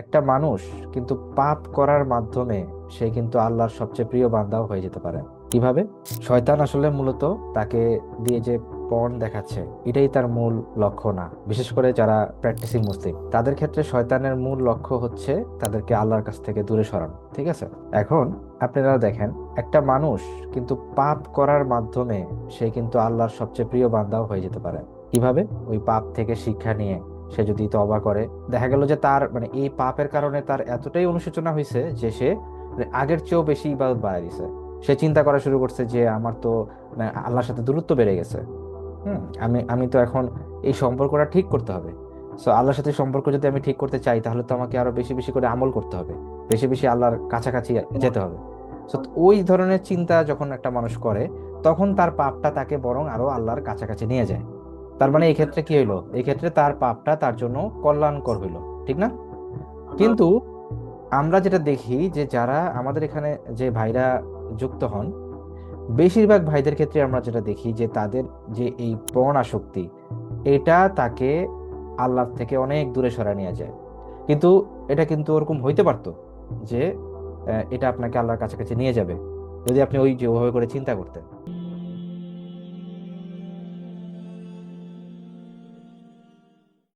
একটা মানুষ কিন্তু পাপ করার মাধ্যমে সে কিন্তু আল্লাহর সবচেয়ে প্রিয় বান্দাও হয়ে যেতে পারে। কিভাবে? শয়তান আসলে মূলত তাকে দিয়ে যে পণ দেখাচ্ছে, এটাই তার মূল লক্ষ্য না। বিশেষ করে যারা প্র্যাকটিসিং মুসলিম, তাদের ক্ষেত্রে শয়তানের মূল লক্ষ্য হচ্ছে তাদেরকে আল্লাহর কাছ থেকে দূরে সরানো। ঠিক আছে? এখন আপনারা দেখেন, একটা মানুষ কিন্তু পাপ করার মাধ্যমে সে কিন্তু আল্লাহর সবচেয়ে প্রিয় বান্দাও হয়ে যেতে পারে। কিভাবে? ওই পাপ থেকে শিক্ষা নিয়ে সে যদি তওবা করে, দেখা গেল যে তার এই পাপের কারণে তার এতটাই অনুশোচনা হয়েছে যে সে আগের চেয়েও বেশি ইবাদত বাড়ায় দিছে। সে চিন্তা করা শুরু করছে যে আমার তো আল্লাহর সাথে দূরত্ব বেড়ে গেছে। আমি আমি তো এখন এই সম্পর্কটা ঠিক করতে হবে। সো আল্লাহর সাথে সম্পর্ক যদি আমি ঠিক করতে চাই, তাহলে তো আমাকে আরো বেশি বেশি করে আমল করতে হবে, বেশি বেশি আল্লাহর কাছাকাছি যেতে হবে। সো ওই ধরনের চিন্তা যখন একটা মানুষ করে, তখন তার পাপটা তাকে বরং আরো আল্লাহর কাছাকাছি নিয়ে যায়। তার মানে এই ক্ষেত্রে কি হইলো? এই ক্ষেত্রে তার পাপটা তার জন্য কল্যাণকর হইলো। ঠিক না? কিন্তু আমরা যেটা দেখি যে যারা আমাদের এখানে যে ভাইরা যুক্ত হন, বেশিরভাগ ভাইদের ক্ষেত্রে আমরা যেটা দেখি যে তাদের যে এই পণ আসক্তি, এটা তাকে আল্লাহ থেকে অনেক দূরে সরায় নিয়ে যায়। কিন্তু এটা কিন্তু ওরকম হইতে পারতো যে এটা আপনাকে আল্লাহর কাছাকাছি নিয়ে যাবে, যদি আপনি ওই যে ওভাবে করে চিন্তা করতেন।